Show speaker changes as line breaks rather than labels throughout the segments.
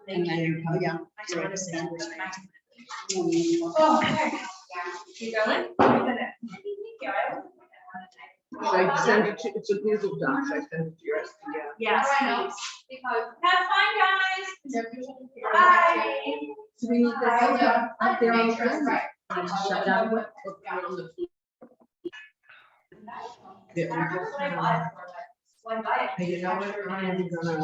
And then, oh yeah.
Oh, okay. You going?
I send it to, it's a Google Doc, I send it to your SPF.
Yes, please. Have fun, guys. Bye.
So we need this up there on the
Right.
front. Shut down what? Yeah, hey, you know what, I am gonna.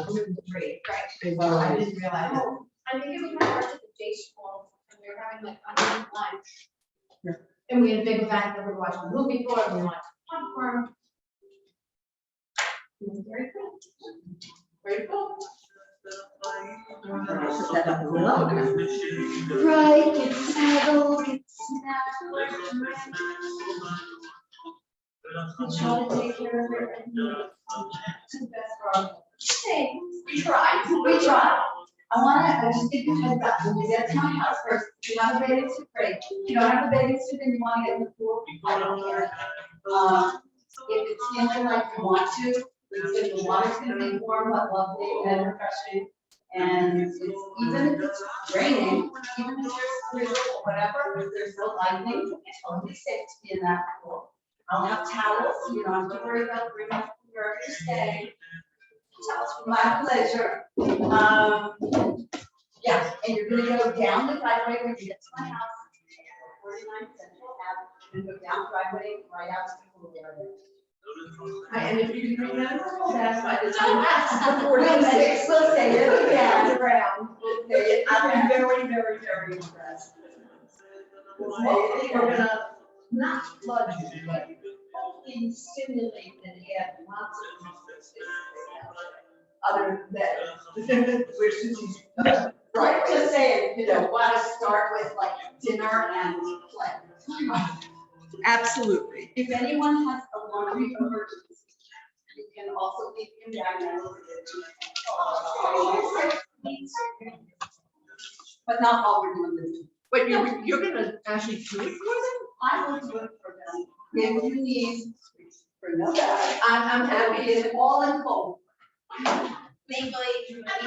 Well, I didn't realize it.
I think it was my first at the day school, and we were having like lunch. And we had a big event that we were watching a movie for, and we watched popcorn. It was very cool. Very cool.
Put that up below.
Right, get snuggled, get snuggled. We try to take care of it and to the best of our ability. We try. I just give you a heads up, when you get to my house first, if you have a bathing suit, great. If you don't have a bathing suit and you want to get in the pool, I don't care. If it's in there like you want to, the water's gonna be warm, but lovely and refreshing. And it's, even if it's raining, even if there's drizzle or whatever, if there's no lightning, it's totally safe to be in that pool. I'll have towels, so you don't have to worry about bringing up wherever you stay. Towels for my pleasure. Yeah, and you're gonna go down the driveway when you get to my house. 49 Central Ave, and go down the driveway right out to the pool area.
And if you can remember, that's by the
Oh,
time.
We'll say it again. Around.
I'm very, very, very impressed. Hopefully, we're gonna not flood you, but hopefully stimulate and add lots of other than we're Susie's.
Right, just saying, you know, want to start with like dinner and play.
Absolutely.
If anyone has a laundry emergency, you can also leave him down there. But not all we're doing this.
But you're gonna actually do it for them?
I will do it for them. If you need, for no bad, I'm happy, it's all in full.
Thankfully,
I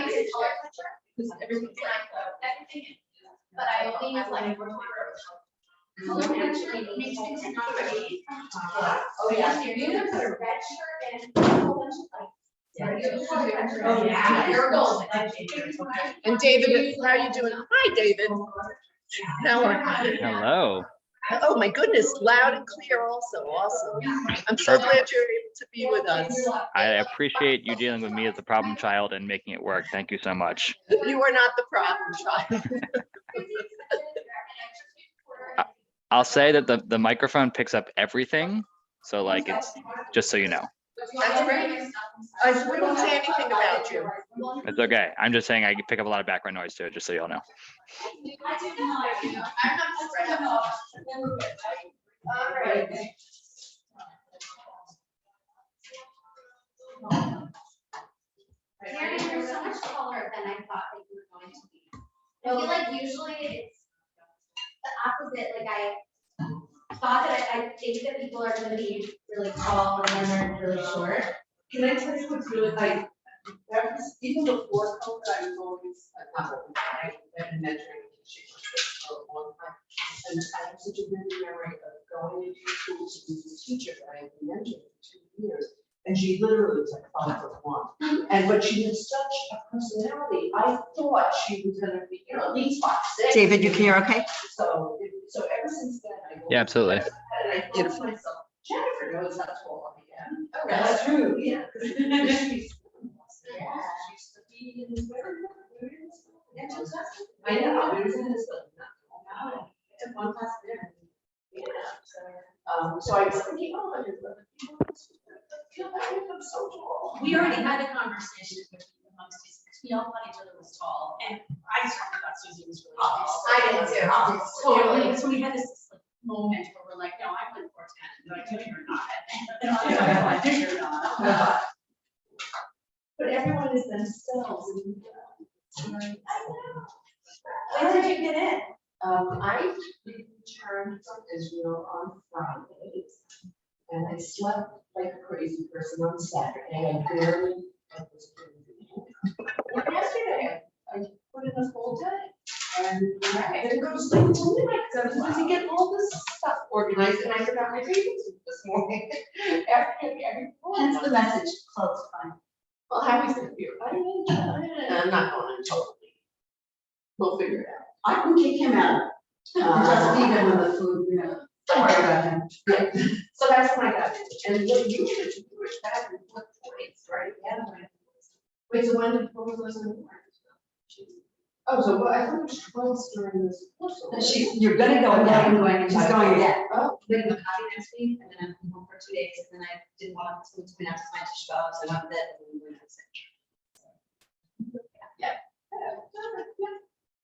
use a color picture.
Because everything's
everything, but I only use like
Color
actually makes things pretty.
Oh, yeah, you either put a red shirt and a whole bunch of like.
Oh, yeah.
Here goes.
And David, how are you doing? Hi, David. How are you?
Hello.
Oh, my goodness, loud and clear also, awesome. I'm so glad you're able to be with us.
I appreciate you dealing with me as the problem child and making it work. Thank you so much.
You are not the problem child.
I'll say that the microphone picks up everything. So like it's just so you know.
That's great. We won't say anything about you.
It's okay. I'm just saying I can pick up a lot of background noise too, just so y'all know.
Karen, you're so much taller than I thought that you were going to be. I feel like usually it's the opposite, like I thought that I think that people are gonna be really tall and then they're really short.
Can I tell you what's really like? That was even before COVID, I was always I've been measuring for a long time. And I have such a vivid memory of going into school to be a teacher that I had been mentoring for 2 years. And she literally was like 5'1". And but she had such a personality. I thought she was gonna be, you know, at least 5'6".
David, you can hear okay?
So ever since then, I go.
Yeah, absolutely.
And I thought to myself, Jennifer knows how tall I am. Oh, that's true, yeah. She's she used to be in I know, we was in this, took one class there. Yeah, so I was thinking, oh, I didn't feel like I'm so tall.
We already had a conversation with amongst us, because we all thought each other was tall, and I certainly thought Susie was really tall.
I did too.
Totally, so we had this like moment where we're like, no, I'm like 4'10", but I tell you you're not. I think you're not.
But everyone is themselves.
I know. When did you get in?
I returned from Israel on Friday, and I slept like a crazy person on Saturday. I barely. Yesterday, I put in a full day. And I didn't go to sleep until midnight because I was busy getting all this stuff organized and I forgot my bathing suit this morning. After every.
Hence the message, close fine.
Well, how is it here? I'm not going to totally. We'll figure it out.
I can kick him out. Just feed him with the food, you know. Don't worry about him.
So that's what I got. And what you should do is that and put points, right? Yeah. Wait, so when did, what was those in the morning? Oh, so I thought it was close during this.
You're gonna go again. She's going again.
Oh,
Like I'm happy next week, and then I'm home for 2 days, and then I didn't want to move to my tissue box, so I went with it, and then we went to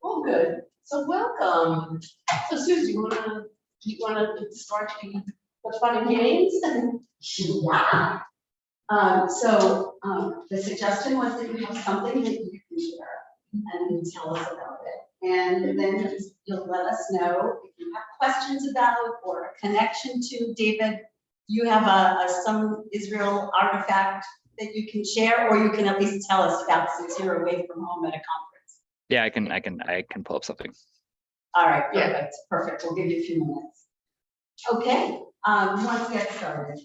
oh, good. So welcome. So Susie, you wanna start the fun and games?
Yeah. The suggestion was that you have something that you can share and tell us about it. And then you'll let us know if you have questions about or a connection to David. You have some Israel artifact that you can share, or you can at least tell us about since you're away from home at a conference.
Yeah, I can pull up something.
All right,
Yeah.
perfect, perfect. We'll give you a few minutes. Okay, who wants to get started?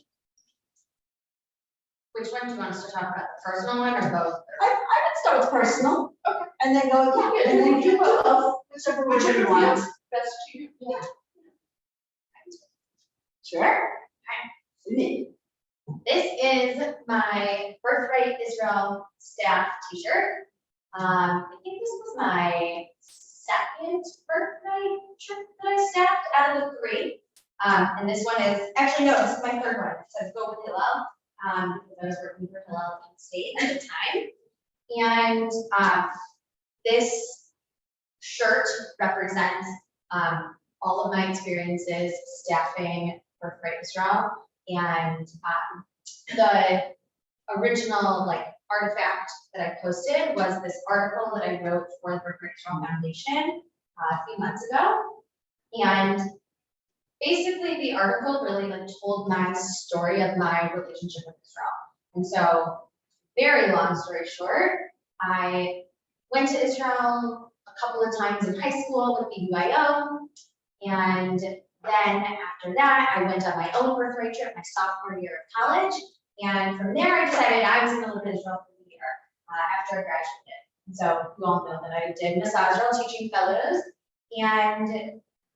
Which one do you want us to talk about, the personal one or both?
I would start with personal. Okay. And then go, yeah, and then do both, whichever one you want.
Best to you.
Yeah. Sure. Sydney.
This is my Birthright Israel staff t-shirt. I think this was my second birthright trip that I staffed out of the 3. And this one is, actually, no, this is my 3rd one. It says go with Hillel, because I was working for Hillel in the state at the time. And this shirt represents all of my experiences staffing Birthright Israel. And the original artifact that I posted was this article that I wrote for the Birthright Israel Foundation a few months ago. And basically the article really told my story of my relationship with Israel. And so, very long story short, I went to Israel a couple of times in high school with BYO, and then after that, I went on my own birthright trip my sophomore year of college, and from there I decided I was going to live in Israel for the year after I graduated. And so you all know that I did Massage Israel teaching fellows, and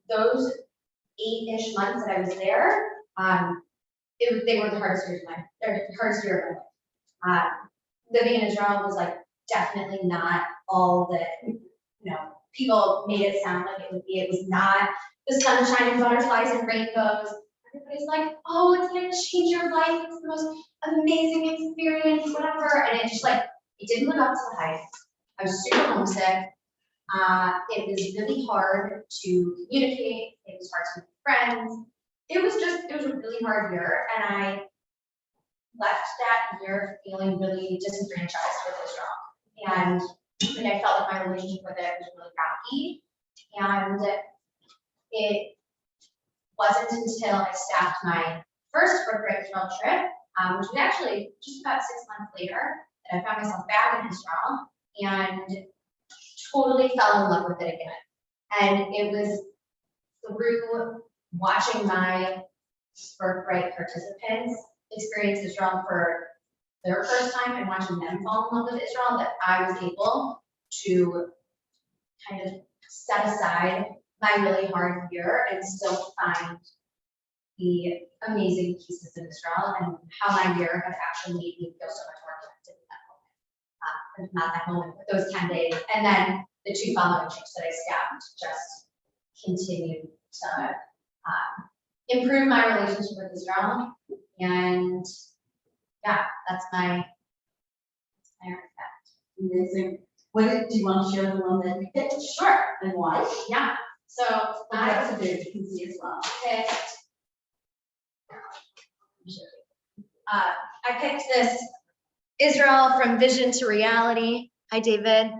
those 8-ish months that I was there, they were the hardest years of my life. Living in Israel was definitely not all that people made it sound like it would be. It was not the sunshine and butterflies and rainbows. Everybody's like, oh, it's gonna change your life. It's the most amazing experience, whatever. And it just it didn't live up to the hype. I was super homesick. It was really hard to communicate. It was hard to make friends. It was a really hard year, and I left that year feeling really disenfranchised with Israel. And I felt like my relationship with it was really rocky. And it wasn't until I staffed my first Birthright Israel trip, which was actually just about 6 months later, that I found myself back in Israel and totally fell in love with it again. And it was through watching my Birthright participants experience Israel for their first time and watching them fall in love with Israel that I was able to kind of set aside my really hard year and still find the amazing pieces in Israel and how my year has actually made me feel so much more connected in that moment. Not that moment, but those 10 days. And then the 2 following trips that I staffed just continued to improve my relationship with Israel. And yeah, that's my artifact.
Amazing. Do you want to share the one that you picked?
Sure.
And why?
Yeah. So
That's a big, you can see as well.
I picked this Israel from Vision to Reality. Hi, David.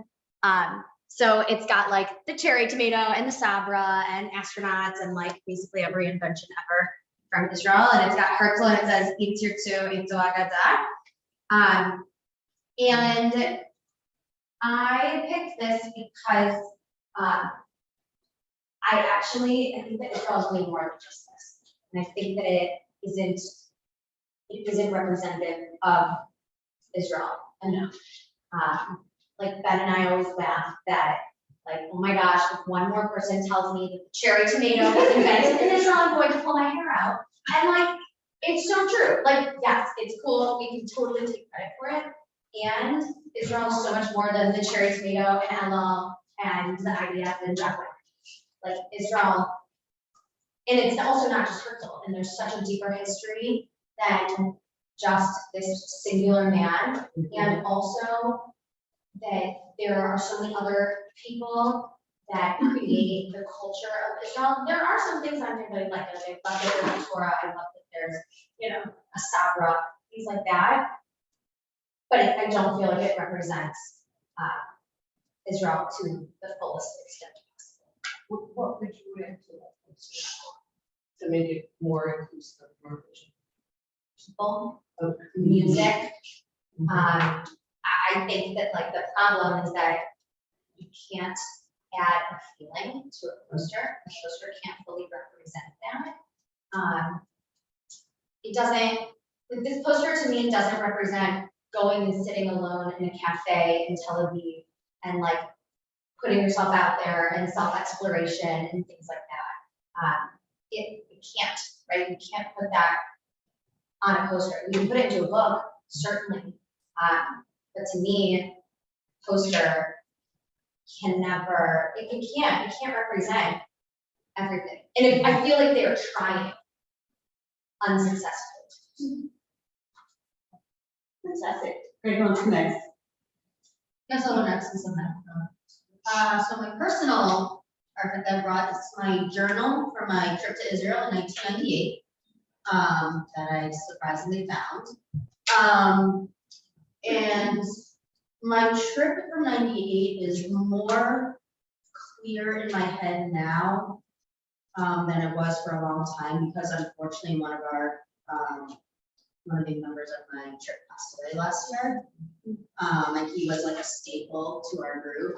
So it's got the cherry tomato and the sabra and astronauts and basically every invention ever from Israel, and it's got Herzl and it says "Im tirtzu im Agada." And I picked this because I think that Israel is way more than just this, and I think that it isn't representative of Israel enough. Like Ben and I always laugh that, like, oh my gosh, if one more person tells me that the cherry tomato is invented in Israel, I'm going to pull my hair out. And like, it's so true. Like, yes, it's cool. We can totally take credit for it. And Israel is so much more than the cherry tomato and Elul and the IDF and Jack. Like Israel, and it's also not just Herzl. And there's such a deeper history than just this singular man, and also that there are so many other people that create the culture of Israel. There are some things on here that I like. I love that there's a Torah. I love that there's, a Sabra, things like that. But I don't feel like it represents Israel to the fullest extent possible.
What would you add to that? To make it more inclusive, more vision?
People,
Okay.
music. I think that like the problem is that you can't add a feeling to a poster. A poster can't fully represent that. It doesn't, this poster to me doesn't represent going and sitting alone in a cafe in Tel Aviv and like putting yourself out there and self-exploration and things like that. It can't, right? You can't put that on a poster. You can put it into a book, certainly. But to me, poster can never, it can't represent everything. And I feel like they are trying unsuccessfully.
Fantastic. Great, who's next?
Yes, I'll go next and so my personal artwork that I brought is my journal from my trip to Israel in 1998 that I surprisingly found. And my trip from 98 is more clear in my head now than it was for a long time, because unfortunately one of the members of my trip passed away last year. And he was like a staple to our group.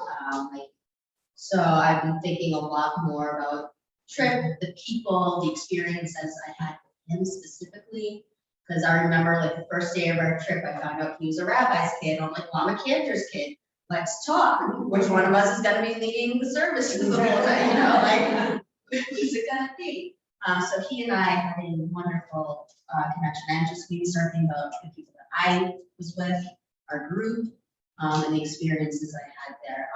So I've been thinking a lot more about trip, the people, the experiences I had with him specifically. Because I remember like the first day of our trip, I found out he was a rabbi's kid. I'm like, well, I'm a cantor's kid. Let's talk. Which one of us is going to be leading the services? Like, who's it going to be? So he and I had a wonderful connection. And just we started thinking about the people that I was with, our group, and the experiences I had there.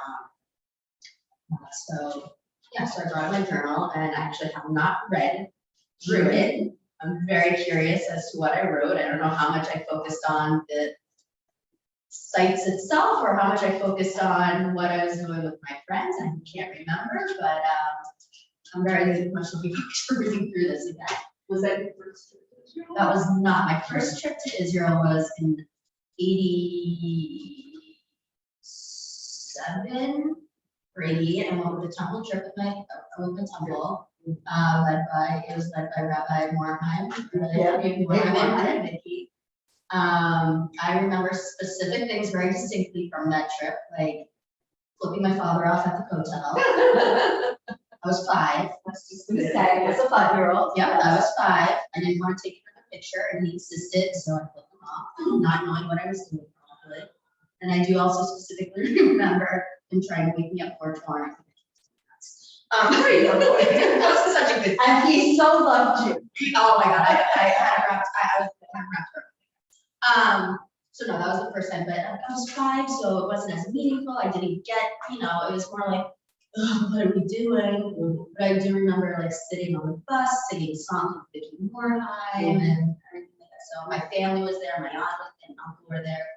So I brought my journal, and I actually have not read through it. I'm very curious as to what I wrote. I don't know how much I focused on the sites itself or how much I focused on what I was doing with my friends. I can't remember, but I'm very much looking forward to reading through this again.
Was that your first trip to Israel?
That was not my first trip to Israel. Was in 87 or 88. I went with the temple trip with the temple. It was led by Rabbi Morheim, and Vicky. I remember specific things very distinctly from that trip, like flipping my father off at the hotel. I was 5.
As a 5-year-old.
Yeah, I was 5. I didn't want to take him in a picture, and he insisted, so I flipped him off, not knowing what I was doing probably. And I do also specifically remember him trying to wake me up for a tour. That was such a good.
And he so loved you.
Oh my God, I had wrapped. I was wrapped. So no, that was the first time. But I was 5, so it wasn't as meaningful. I didn't get, it was more like, oh, what are we doing? But I do remember like sitting on the bus, singing songs with Vicky Morheim and everything like that. So my family was there, my aunt and uncle were there,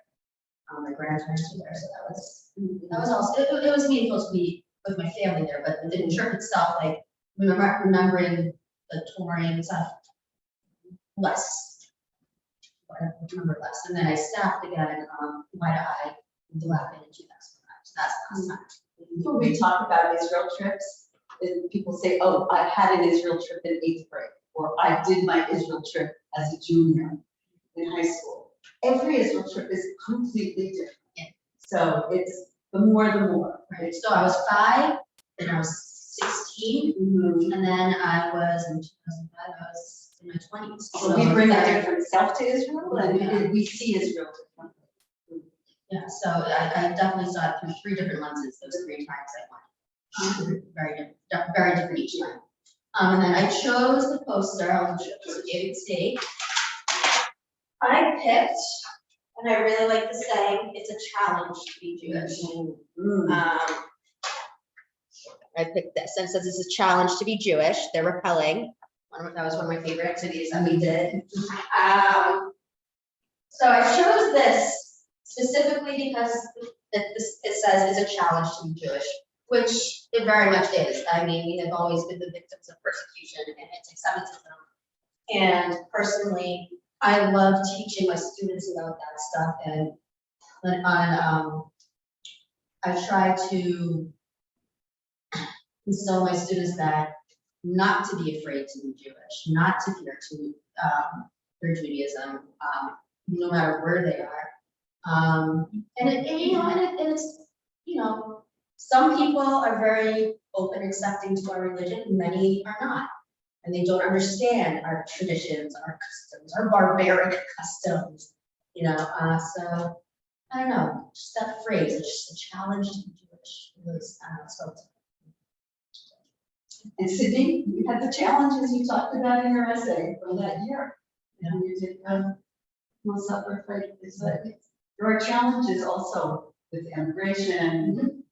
my grandparents were there. So that was also it was meaningful to be with my family there. But the trip itself, like remembering the touring and stuff, less. I remember less. And then I staffed again, Wide Eye in Delapan in 2005. So that's the last time.
When we talk about Israel trips, and people say, oh, I had an Israel trip in 8th grade. or I did my Israel trip as a junior in high school. Every Israel trip is completely different. So it's the more.
Right, so I was 5, then I was 16,
Mhm.
and then I was in 2005, I was in my 20s.
So we bring a different self to Israel and we see Israel differently.
Yeah, so I definitely saw it through 3 different lenses, those 3 times I went. Very different each time. And then I chose the poster, I'll show you David State.
I picked, and I really like the saying, it's a challenge to be Jewish. I picked this, and it says it's a challenge to be Jewish. They're repelling. That was one of my favorite activities that we did. So I chose this specifically because it says it's a challenge to be Jewish, which it very much is. I mean, we have always been the victims of persecution and anti-Semitism. And personally, I love teaching my students about that stuff, and I try to instill in my students that not to be afraid to be Jewish, not to fear their Judaism, no matter where they are. It's some people are very open, accepting to our religion, many are not. And they don't understand our traditions, our customs, our barbaric customs, so I don't know, just that phrase, it's just a challenge to be Jewish.
And Sydney, you had the challenges you talked about in your essay from that year. And you did no supper fight. There are challenges also with immigration,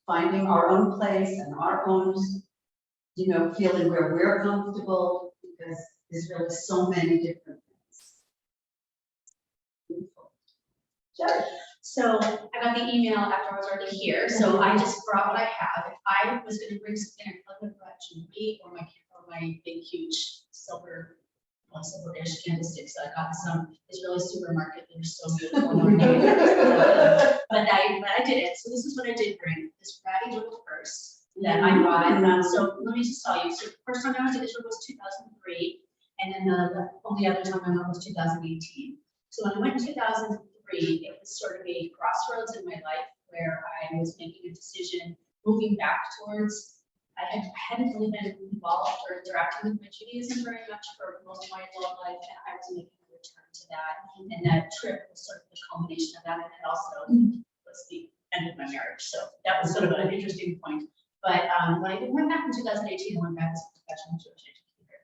finding our own place and our own, feeling where we're comfortable, because there's really so many different things. Beautiful. Sure.
So I got the email after I was already here, so I just brought what I have. If I was gonna bring something, I probably would have brought jewelry or my big, huge silver dish candlesticks that I got in some Israeli supermarket. They're so beautiful. But I did it. So this is what I did bring, this ratty little purse that I brought. So let me just tell you, so the first time I went to Israel was 2003, and then the only other time I went was 2018. So when I went in 2003, it was sort of a crossroads in my life where I was making a decision, moving back towards, I hadn't really been involved or interacting with my Judaism very much for most of my adult life, and I was making a return to that. And that trip was sort of the culmination of that, and it also was the end of my marriage. So that was sort of an interesting point. But when I went back in 2018, I went back as a professional Jewish educator.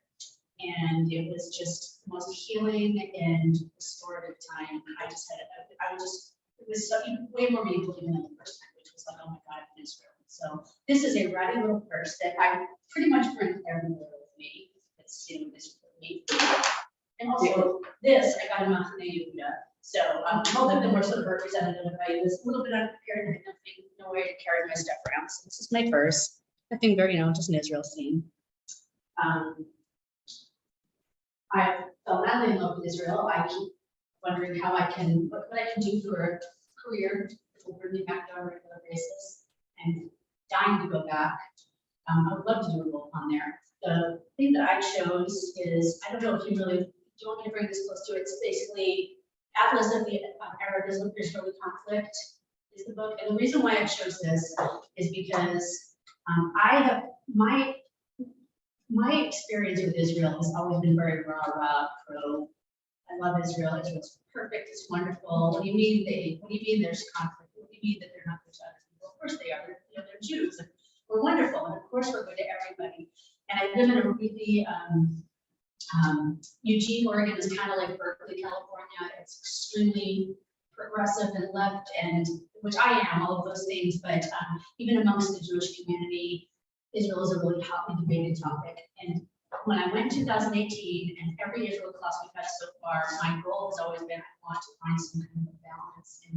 And it was just the most healing and restorative time. It was way more meaningful even than the first time, which was like, oh my God, I'm in Israel. So this is a ratty little purse that I pretty much bring everywhere with me. It's this with me. And also this, I got in Machane Yehuda. So both of them were sort of representative. I was a little bit unprepared and had no way to carry my stuff around. So this is my purse. I think very, just an Israel scene. I fell madly in love with Israel. I keep wondering what I can do for a career that will bring me back on a regular basis, and dying to go back. I would love to do a role on there. The thing that I chose is, I don't know if you really, do you want me to bring this close to it? It's basically Atlas of the Arab-Israeli conflict is the book. And the reason why I chose this is because I have, my experience with Israel has always been very rah-rah, pro. I love Israel. Israel's perfect. It's wonderful. What do you mean there's conflict? What do you mean that they're not good to other people? Of course they are. They're Jews. And we're wonderful. And of course we're good to everybody. And I live in a really, Eugene, Oregon is kind of like Berkeley, California. It's extremely progressive and left, and which I am, all of those things. But even amongst the Jewish community, Israel is a really hotly debated topic. And when I went in 2018, and every Israel class we've had so far, my goal has always been, I want to find some kind of balance in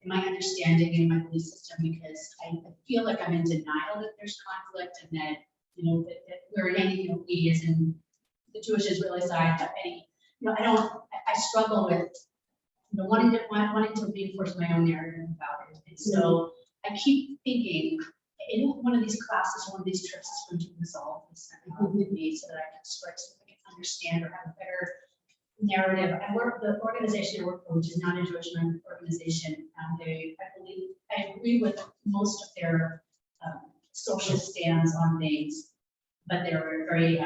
my understanding and my belief system, because I feel like I'm in denial that there's conflict, and that, that we're in any, we as in the Jewish Israeli side have any, I struggle with, wanting to reinforce my own narrative about it. And so I keep thinking, in one of these classes, one of these trips is going to resolve this with me so that I can start so I can understand or have a better narrative. I work, the organization I work for, which is not a Jewish organization, I agree with most of their social stands on things, but they're very,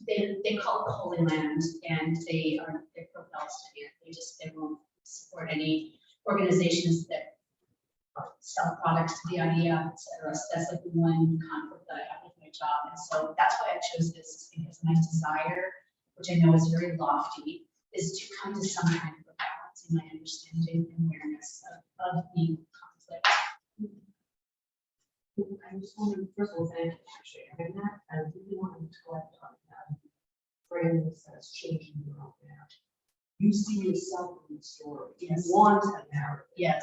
they call it the Holy Land, and they're pro-Palestinian. They won't support any organizations that sell products to the IDF, et cetera. So that's like the one conflict that I have with my job. And so that's why I chose this, is because my desire, which I know is very lofty, is to come to some kind of a balance in my understanding and awareness of the conflict.
I just want to, first of all, thank you for sharing that. I really want to collect on that framework that's changing the world now. You see yourself in the story.
Yes.
You want a narrative.
Yes.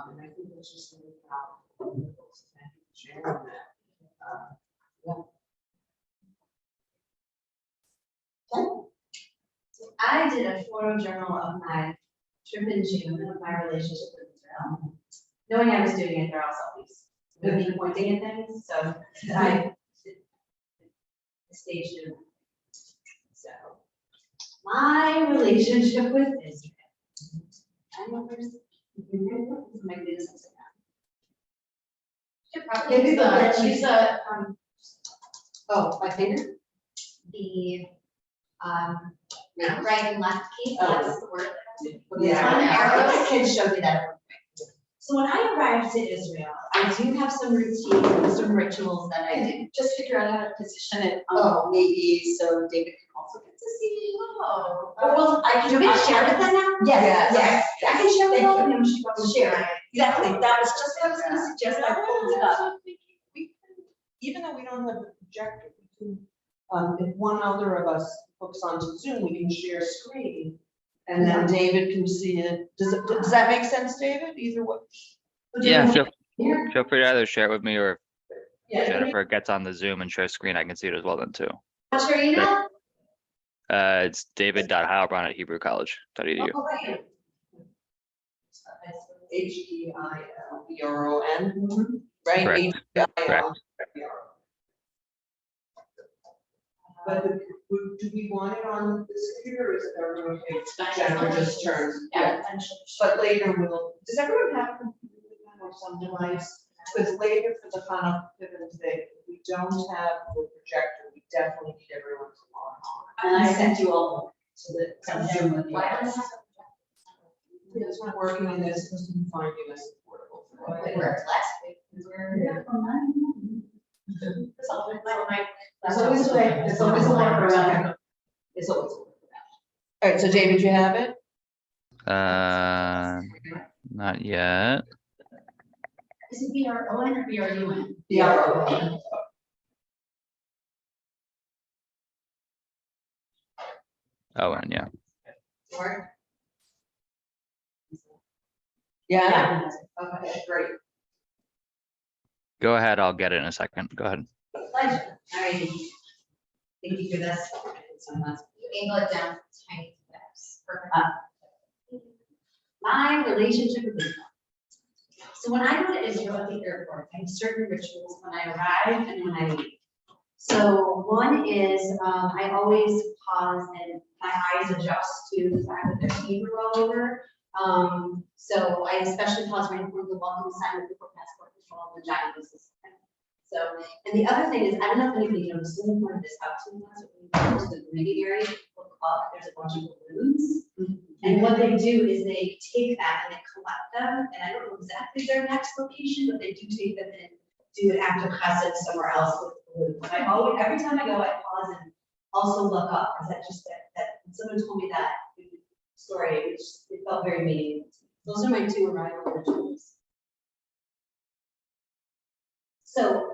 And I think that's just really powerful. So thank you for sharing that.
So I did a photo journal of my trip in June of my relationship with Israel. Knowing I was doing it, they're all selfies. With me pointing at things, so I staged it. So my relationship with Israel. I know there's might be this upside down.
Should probably use the
Oh, my finger?
the right and left key, that's the word.
Yeah. Kids showed me that. So when I arrived to Israel, I do have some routines, some rituals that I do.
Just figure out how to position it,
Oh.
maybe so David can also get to see.
Oh, well, I can.
Do you want me to share with them now?
Yes,
Yes, I can share with all of them. She will share.
exactly, that was just what I was gonna suggest, I pulled it up.
Even though we don't have the projector, we can, if one other of us hooks onto Zoom, we can share screen. And then David can see it. Does that make sense, David? Either way.
Yeah, feel free to either share it with me, or if
Yeah.
Jennifer gets on the Zoom and shares screen, I can see it as well then too.
What's your email?
It's david.heilbronn@hebrewcollege.edu.
Oh, right.
HEILBRON, right?
Correct.
HEIL. But do we want it on this computer, or is it everyone okay? Jennifer just turns.
Yeah.
But later we'll, does everyone have a computer with them or some device? Because later for the final pivotal thing, if we don't have the projector, we definitely need everyone to log on.
And I sent you all to the, some Zoom with you.
Why don't I have
It's not working on this, it's supposed to be finding us affordable.
it worked last week?
There's always a way, there's always a workaround. There's always a workaround.
All right, so David, you have it?
Not yet.
Is it BRON or BRUN?
Yeah.
Oh, and yeah.
Or?
Yeah. Okay, great.
Go ahead, I'll get it in a second. Go ahead.
Pleasure. All right. Thank you for this. So much.
You angle it down tiny steps. Perfect.
My relationship with Israel. So when I go to Israel at the airport, I have certain rituals when I arrive and when I leave. So one is I always pause and my eyes adjust to the fact that there's Hebrew all over. So I especially pause right before the welcome sign with the passport control and the giant business. So, and the other thing is, I don't know if anybody noticed, when we pointed this out to us, when we go to the greeting area, look up, there's a bunch of balloons. And what they do is they take that and they collect them, and I don't know exactly their next location, but they do take them and do an act of chesed somewhere else with balloons. But I always, every time I go, I pause and also look up, because that just, that someone told me that story, which it felt very meaningful. Those are my two arrival rituals. So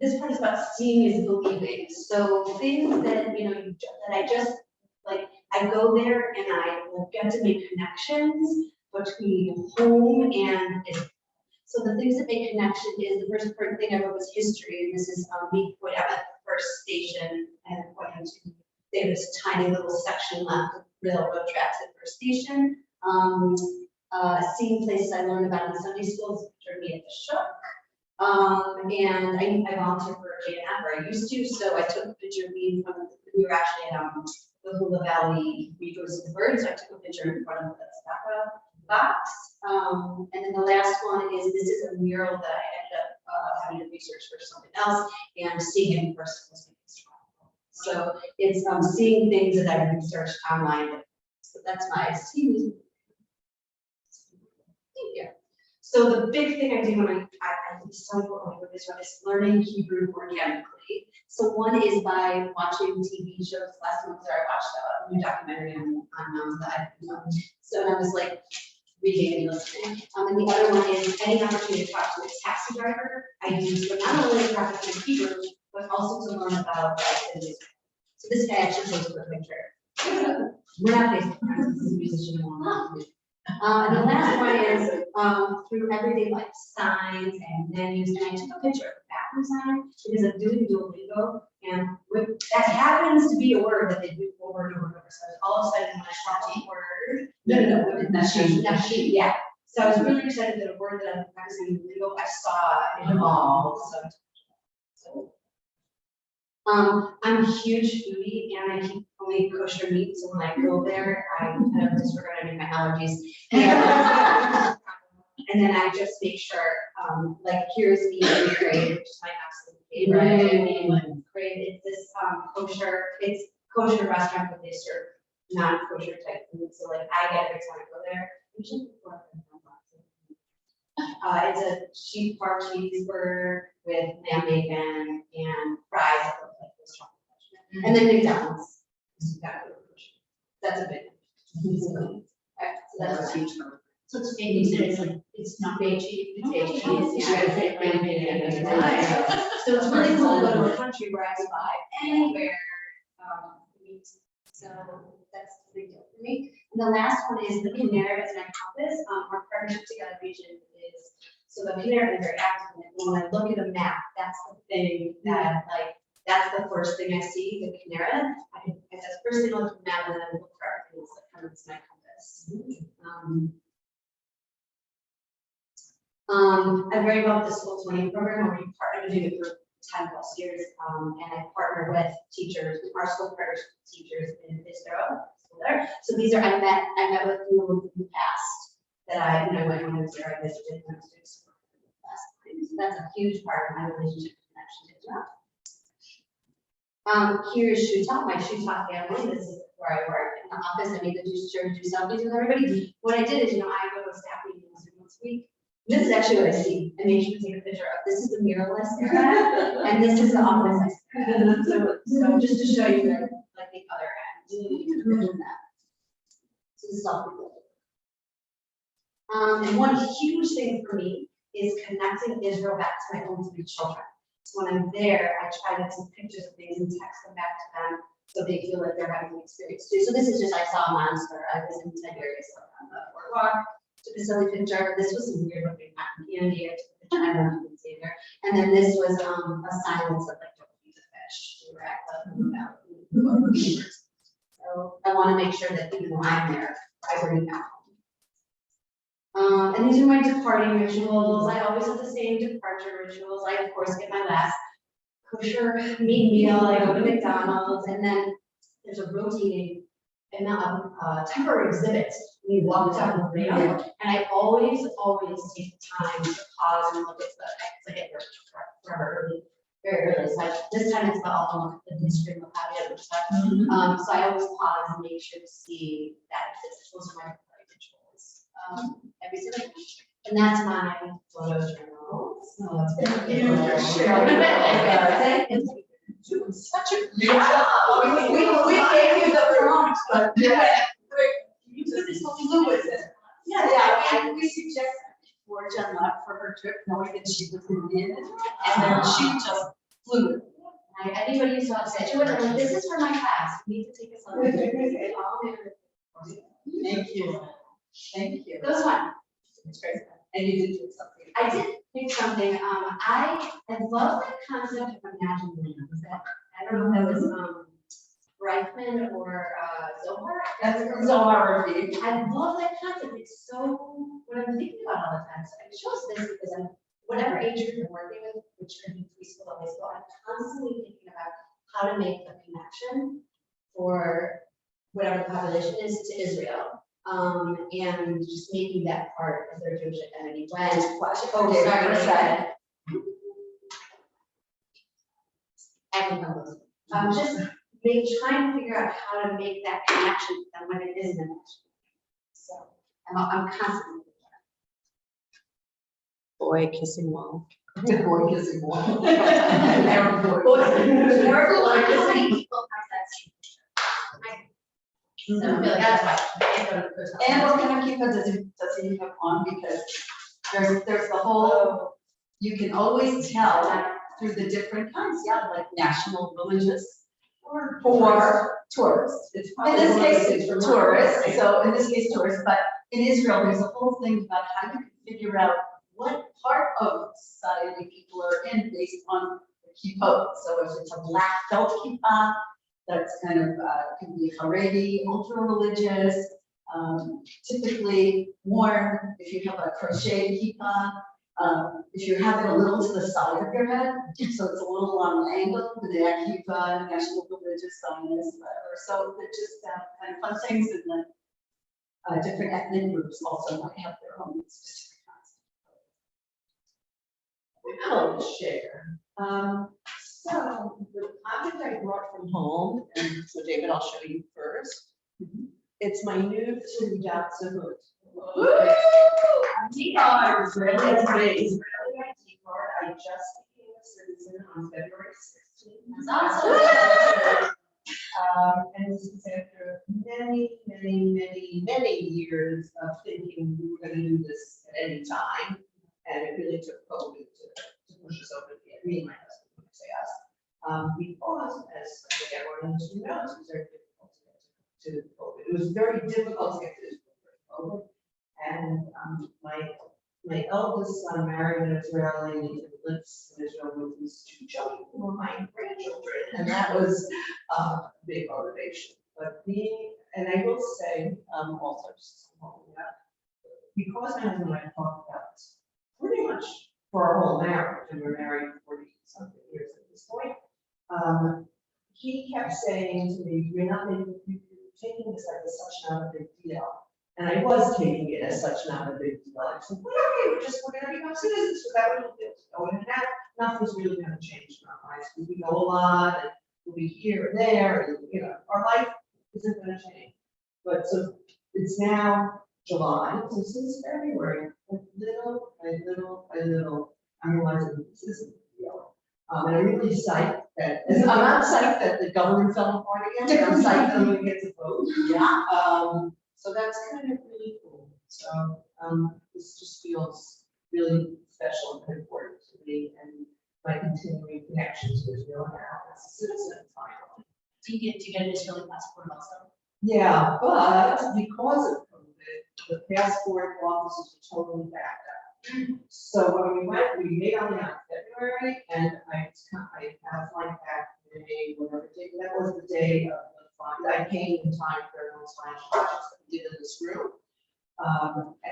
this part is about seeing is believing. So things that, you know, that I just, like, I go there and I will get to make connections between home and Israel. So the things that make connection is, the first important thing I wrote was history, and this is me point out at the first station and pointing to, there's this tiny little section left of railroad tracks at first station. Seeing places I learned about in Sunday schools, turned me at the Shook. And I volunteer for JNF, or I used to, so I took a picture of me from, we were actually at, the Hula Valley Rejoice of the Birds, so I took a picture in front of the Staka box. And then the last one is, this is a mural that I ended up, having to research for something else, and seeing it in person was my biggest problem. So it's, seeing things that I've researched online, so that's my seeing. Yeah. So the big thing I do when I think so important with this one is learning Hebrew organically. So one is by watching TV shows. Last month I watched a new documentary on that. So I was like reading and listening. And the other one is any opportunity to talk to a taxi driver. I use for not only to practice in Hebrew, but also to learn about Israel. So this guy actually takes a picture. We're not Facebook friends, this is a musician one. And the last one is through everyday life, signs and menus, and I took a picture of the bathroom sign because I'm doing Duolingo, and that happens to be a word that they do over and over and over. So all of a sudden when I saw a word, no, she, yeah. So I was really excited that a word that I'm practicing Duolingo, I saw in a mall. So I'm a huge foodie and I keep only kosher meat, so when I go there, I kind of disregard any of my allergies. And then I just make sure, like here's the Crave, which is my absolute favorite. Like Crave, it's this kosher, it's kosher restaurant, but they serve non-kosher type food. So like I get every time I go there. It's a sheep farm cheeseburger with lamb bacon and fries. And then McDonald's. That's a big one. So that's a huge one.
So it's maybe, so it's like, it's not
Big cheese,
Oh,
potato
oh,
cheese,
yeah.
So it's really cool to go to a country where I can buy anywhere, meat. So that's a big deal for me. And the last one is the Canary as my compass. Our partnership together region is, so the Canary is very active in it. When I look at a map, that's the thing that like, that's the first thing I see, the Canary. That's the first thing I look at the map and then I look for everything else that comes my compass. I'm very involved with the School 20 program, where we partner to do it for 10 plus years. And I partner with teachers, our school partners, teachers in Israel. So these are, I met with you in the past that I went when I was there, I visited when I was doing some work last time. So that's a huge part of my relationship connection to Israel. Here is Shoe Talk, my Shoe Talk family. This is where I work in the office. I make the sure to do selfies with everybody. What I did is, I go to a staff meeting once a week. This is actually what I see. I made sure to take a picture of. This is the muralist area, and this is the office. So just to show you like the other end. So this is all. And one huge thing for me is connecting Israel back to my own three children. So when I'm there, I try to take pictures of things and text them back to them so they feel like they're having an experience too. So this is just, I saw a monster. I was in Tiberias on the boardwalk. Took a silly picture. This was some weird looking cotton candy. I took a picture. I don't know if you can see there. And then this was a sign that said like, don't feed the fish. We were at the so I want to make sure that even though I'm there, I bring it back home. And these are my departing rituals. I always have the same departure rituals. I of course get my last kosher meat meal. I go to McDonald's, and then there's a rotating and temporary exhibit. We walk down the ramp, and I always take the time to pause and look at the, I get there forever early, very early. So this time it's about all the history of how the other stuff. So I always pause and make sure to see that those are my rituals. Every single day. And that's my photo journal. So it's
Doing such a good job. We gave you the prompt, but you took this fluid.
Yeah, we suggest for Jen left for her trip, knowing that she was in, and then she just flew it.
Anybody who saw it, this is for my class. We need to take a selfie.
Thank you. Thank you.
It was fun.
It's great. And you did do something.
I did think something. I love the concept of imagined lands. I don't know if that was Reichman or Zohar.
That's Zohar review.
I love that concept. It's so what I'm thinking about all the time. So I chose this because
whatever age group you're working with, which could be preschool or high school, I'm constantly thinking about how to make the connection for whatever the population is to Israel. And just making that part of their Jewish identity. When,
Oh,
sorry,
sorry,
go
sorry.
ahead. Everyone. Just trying to figure out how to make that connection with them when it isn't an issue. So I'm constantly.
Boy kissing wall.
Boy kissing wall.
Arab boy.
How many people have that?
So I feel like that's why. I can't go to the person.
And what kind of keep does he have on, because there's the whole, you can always tell through the different kinds, yeah, like national religious or tourists.
It's
In this
probably
case, tourists, so in this case, tourists, but in Israel, there's a whole thing about how you can figure out what part of society people are in based on the kippot. So if it's a black felt kippah, that's kind of, can be Haredi, ultra-religious, typically worn if you have a crocheted kippah, if you have it a little to the side of your head, so it's a little angled, the kippah, national religious Zionist, whatever. So they're just kind of fun things, and then different ethnic groups also might have their own specific kinds.
I'll share. So the object I brought from home, and so David, I'll show you first. It's my new Trinidad hood. I was really amazed. Israeli ID card. I just became a citizen on February 16th.
That's awesome.
And this is after many years of thinking we were going to do this at any time. And it really took COVID to push us over the edge. Me and my husband, when I say us. Because, as I think everyone in this room knows, it was very difficult to get to COVID. It was very difficult to get to this COVID. And my eldest son married an Israeli and lives in Israel with his two children, who were my grandchildren. And that was a big motivation. But and I will say, also, just because my husband and I talked about this pretty much for our whole marriage, and we're married 40-something years at this point, he kept saying to me, you're taking this like as such not a big deal. And I was taking it as such not a big deal. I said, well, okay, we're going to become citizens, so that will go in and out. Nothing's really going to change in our lives. We go a lot, and we'll be here and there, and our life isn't going to change. But so it's now July, so since February, little by little, I'm realizing this isn't a deal. And I'm really psyched that, I'm not psyched that the government fell apart again, I'm psyched that I'm going to get to vote.
Yeah.
So that's kind of really cool. So this just feels really special and important to me, and my continuing connection to Israel now as a citizen finally.
Do you get an Israeli passport also?
Yeah, but because of COVID, the passport offices were totally backed up. So when we made only on February, and I had a flight back in May, whatever day, that was the day of the flight. I came in time for everyone's Spanish classes that we did in this room.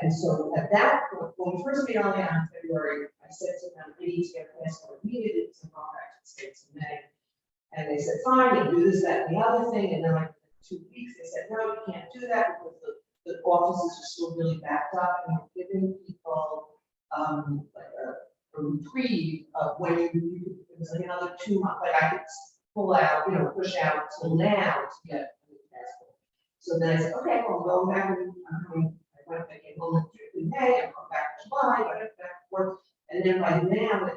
And so at that point, when we first made only on February, I said to them, we need to get a passport immediately to go back to the States in May. And they said, fine, you do this, that, and the other thing. And then like 2 weeks, they said, no, you can't do that because the offices are still really backed up, and we're giving people like a reprieve of when it was like another 2 months, like I could pull out, push out till now to get a new passport. So then I said, okay, well, I'm going back, I came home in May, I'm going back in July, I went back to work, and then by now,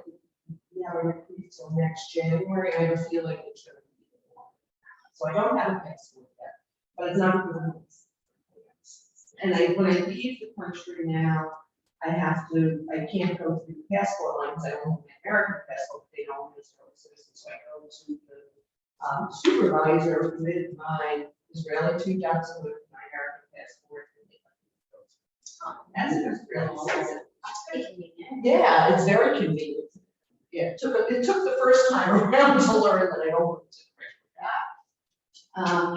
we have a reprieve till next January. I don't feel like it's going to be long. So I don't have a passport yet, but it's not because and when I leave the country now, I can't go through the passport line because I don't have an American passport. They don't have Israeli citizens. So I go to the supervisor with my Israeli 2 dots and with my American passport. As an Israeli citizen.
That's pretty convenient.
Yeah, it's very convenient. Yeah, it took the first time around to learn that I don't want to.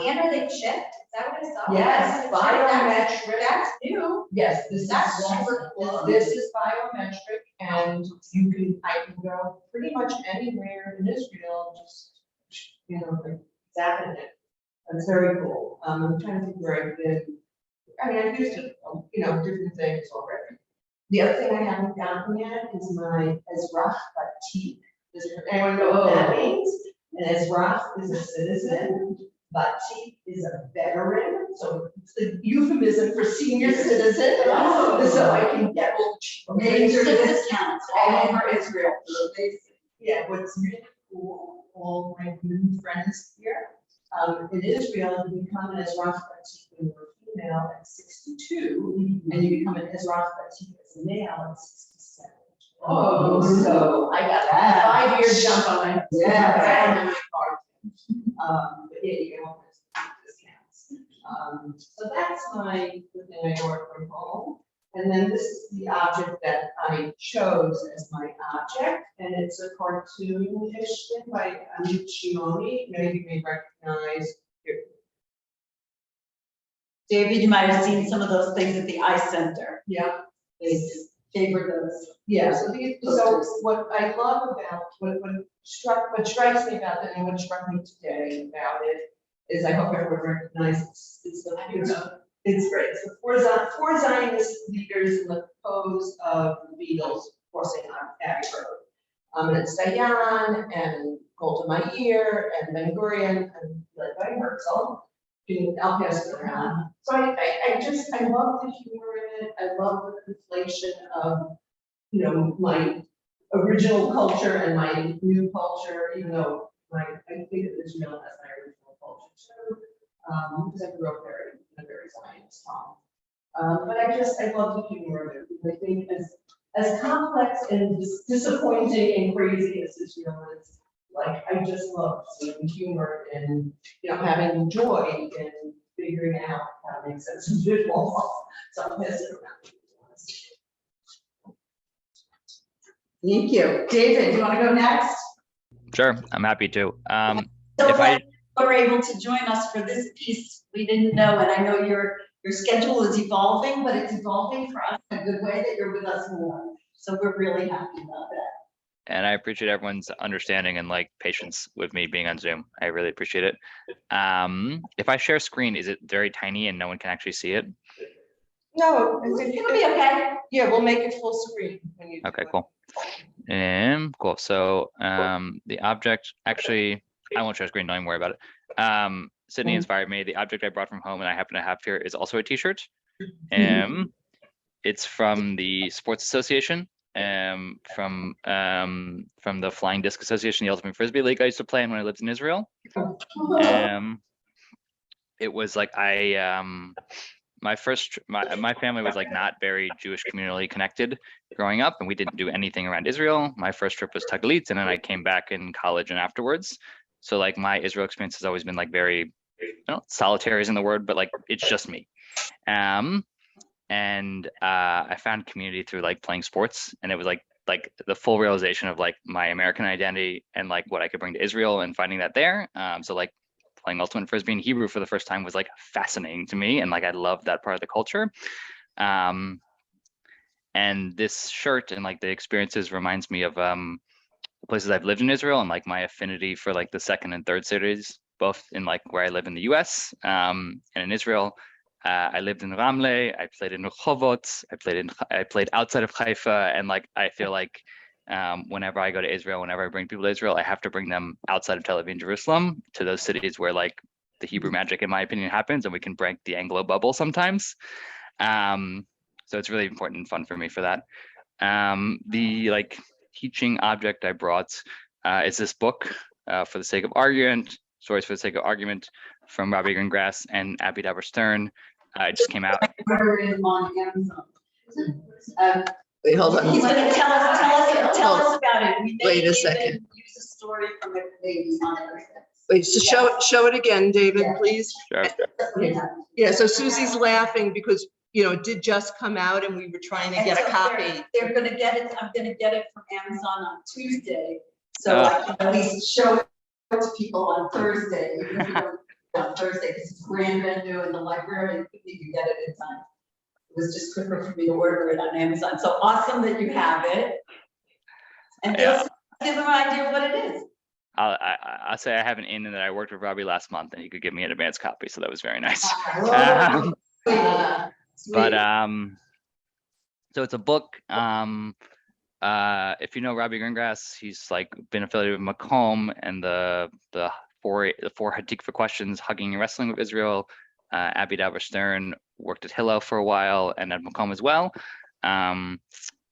And are they chipped? Is that what I saw?
Yes, biometric.
That's new.
Yes, this
That's
is
super cool.
this is biometric, And I can go pretty much anywhere in Israel, just, like zapping it. That's very cool. I'm trying to think where I've been. I mean, I've used it, different things already. The other thing I haven't gotten yet is my Ezrach Batik. Does anyone know what that means? An Ezrach is a citizen, Batik is a veteran, so it's the euphemism for senior citizen.
Oh.
So I can get
Major discounts all over Israel for the basic.
Yeah, what's really cool, all my new friends here, in Israel, you become an Ezrach Batik when you're female at 62, and you become an Ezrach Batik as a male at 67.
Oh,
So I got a 5-year jump on my.
Yeah.
But yeah, you get all those discounts. So that's the thing I work from home. And then this is the object that I chose as my object, and it's a cartoon-ish thing by Amit Shimoni. Maybe you may recognize.
David, you might have seen some of those things at the eye center.
Yeah.
They favored those.
Yeah, so what I love about, what strikes me about it and what struck me today about it is I hope everyone recognizes it's great. It's the four Zionist leaders in the pose of the Beatles forcing on Abbey Road. And it's Dayan and Golda Meir and Ben Gurion and led by Herzl. I'll pass it around. So I love the humor in it. I love the conflation of, my original culture and my new culture, even though I think of Israel as my original culture too. Because I grew up there in a very Zionist home. But I love the humor of it. I think as complex and disappointing and crazy as Israel is, like, I just love seeing humor and, having joy in figuring out how to make sense of visuals. So I'll pass it around.
Thank you. David, do you want to go next?
Sure, I'm happy to.
So
If I-
glad you were able to join us for this piece. We didn't know, and I know your schedule is evolving, but it's evolving for us in a good way that you're with us more. So we're really happy about that.
And I appreciate everyone's understanding and patience with me being on Zoom. I really appreciate it. If I share screen, is it very tiny and no one can actually see it?
No,
It'll be okay.
Yeah, we'll make it full screen when you.
Okay, cool. Cool. So the object, actually, I won't share screen, don't even worry about it. Sydney inspired me. The object I brought from home and I happen to have here is also a t-shirt. It's from the Sports Association, from the Flying Disc Association, the Ultimate Frisbee League I used to play in when I lived in Israel. It was like my family was not very Jewish communally connected growing up, and we didn't do anything around Israel. My first trip was Tagalit, and then I came back in college and afterwards. So my Israel experience has always been very, solitary isn't the word, but it's just me. And I found community through playing sports, and it was the full realization of my American identity and what I could bring to Israel and finding that there. So playing Ultimate Frisbee in Hebrew for the first time was fascinating to me, and I loved that part of the culture. And this shirt and the experiences reminds me of the places I've lived in Israel and my affinity for the second and third cities, both in where I live in the US and in Israel. I lived in Ramle, I played in Rehovot, I played outside of Haifa, and I feel whenever I go to Israel, whenever I bring people to Israel, I have to bring them outside of Tel Aviv and Jerusalem to those cities where the Hebrew magic, in my opinion, happens, and we can break the Anglo bubble sometimes. So it's really important and fun for me for that. The teaching object I brought is this book, For the Sake of Argument, Stories for the Sake of Argument, from Rabbi Greengrass and Abby Dabber Stern. It just came out.
Order it on Amazon.
Wait, hold on.
He's going to tell us about it. We
Wait a
may
second.
even use a story from it, maybe on Thursday.
Wait, so show it again, David,
Yeah.
please.
Sure.
Yeah, so Susie's laughing because, it did just come out and we were trying to
And
get a
so
copy.
They're going to get it. I'm going to get it from Amazon on Tuesday. So I can at least show it to people on Thursday, even if we don't on Thursday, because it's brand new and the librarian couldn't even get it in time. It was just quicker for me to order it on Amazon. So awesome that you have it. And
Yeah.
just give them an idea of what it is.
I'll say I have an in that I worked with Robbie last month, and he could give me an advance copy, so that was very nice.
Oh, sweet.
But
Sweet.
so it's a book. If you know Robbie Greengrass, he's like been affiliated with Macomb and the four Hatikva questions, hugging and wrestling with Israel. Abby Dalver Stern worked at Hillel for a while and at Macomb as well.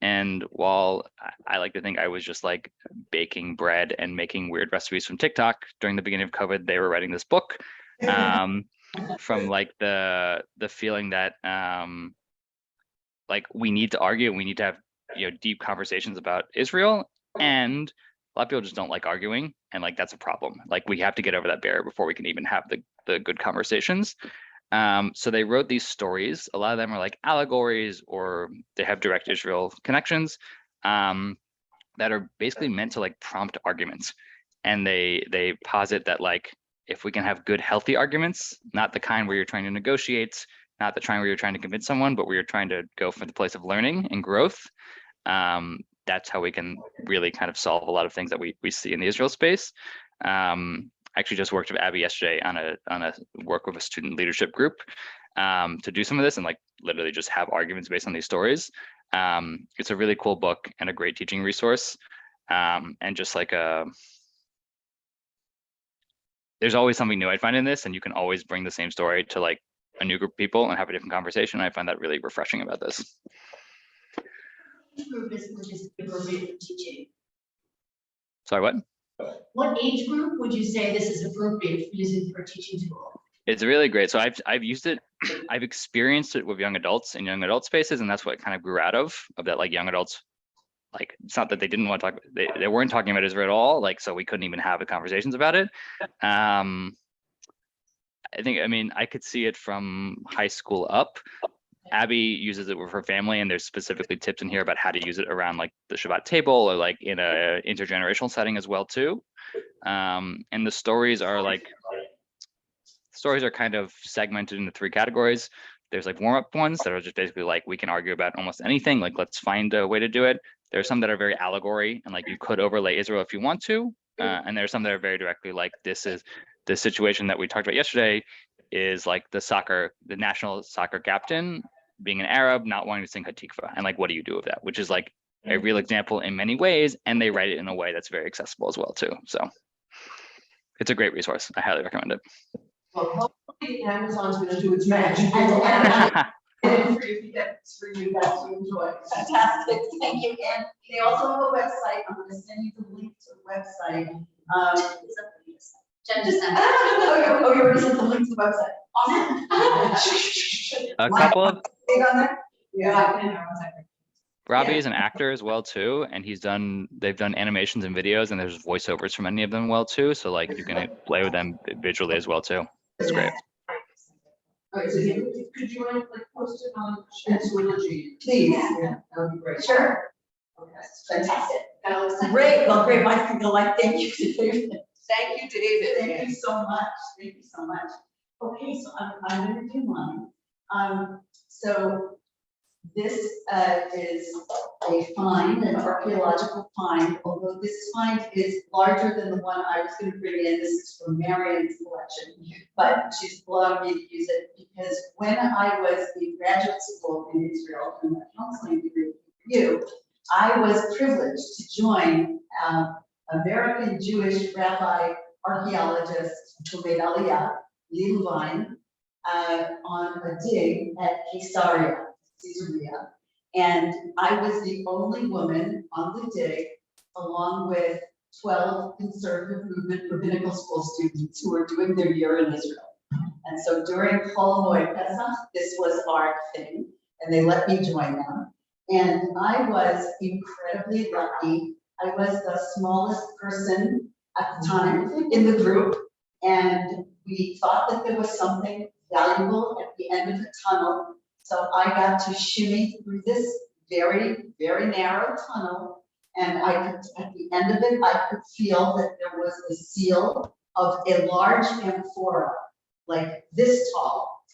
And while I like to think I was just like baking bread and making weird recipes from TikTok during the beginning of COVID, they were writing this book from like the feeling that like we need to argue, we need to have deep conversations about Israel, and a lot of people just don't like arguing, and like that's a problem. Like we have to get over that barrier before we can even have the good conversations. So they wrote these stories. A lot of them are like allegories, or they have direct Israel connections that are basically meant to like prompt arguments. And they posit that like if we can have good, healthy arguments, not the kind where you're trying to negotiate, not the kind where you're trying to convince someone, but where you're trying to go from the place of learning and growth, that's how we can really kind of solve a lot of things that we see in the Israel space. I actually just worked with Abby yesterday on a work with a student leadership group to do some of this and like literally just have arguments based on these stories. It's a really cool book and a great teaching resource. And just like there's always something new I find in this, and you can always bring the same story to like a new group of people and have a different conversation. I find that really refreshing about this.
Group is appropriate for teaching.
Sorry, what?
What age group would you say this is appropriate for using for a teaching tool?
It's really great. So I've used it, I've experienced it with young adults in young adult spaces, and that's what it kind of grew out of that like young adults, like it's not that they didn't want to talk, they weren't talking about Israel at all, like so we couldn't even have the conversations about it. I mean, I could see it from high school up. Abby uses it with her family, and there's specifically tips in here about how to use it around like the Shabbat table or like in a intergenerational setting as well too. And the stories are kind of segmented into three categories. There's like warm-up ones that are just basically like we can argue about almost anything, like let's find a way to do it. There's some that are very allegory and like you could overlay Israel if you want to, and there's some that are very directly like this is the situation that we talked about yesterday is like the national soccer captain being an Arab not wanting to sing Hatikva, and like what do you do with that, which is like a real example in many ways, and they write it in a way that's very accessible as well too. So it's a great resource. I highly recommend it.
Well, hopefully Amazon's gonna do its magic. For you guys to enjoy.
Fantastic, thank you. And they also have a website. I'm gonna send you the link to the website.
Jen just sent.
Oh, you already sent the link to the website.
A couple of
Big on there?
Yeah.
Robbie is an actor as well too, and they've done animations and videos, and there's voiceovers for many of them well too. So like you can play with them visually as well too. It's great.
All right, so could you like post it on Shazology?
Please.
Yeah, that would be great.
Sure.
Okay.
Fantastic.
That was
Great, well, great, Mike, can go like, thank you to David.
Thank you, David.
Thank you so much, thank you so much. Okay, so I'm gonna do mine. So this is a find, an archaeological find, although this find is larger than the one I was gonna bring in. This is from Marion's collection, but she's allowed me to use it because when I was in graduate school in Israel, in the counseling degree review, I was privileged to join American Jewish rabbi archaeologist who made Aliyah, Lee Levine, on a dig at Caesarea. And I was the only woman on the dig, along with 12 conservative movement rabbinical school students who were doing their year in Israel. And so during Chol Moed Pesach, this was our thing, and they let me join them. And I was incredibly lucky. I was the smallest person at the time in the group, and we thought that there was something valuable at the end of the tunnel. So I got to shimmy through this very, very narrow tunnel, and I could, at the end of it, I could feel that there was the seal of a large amphora, like this tall,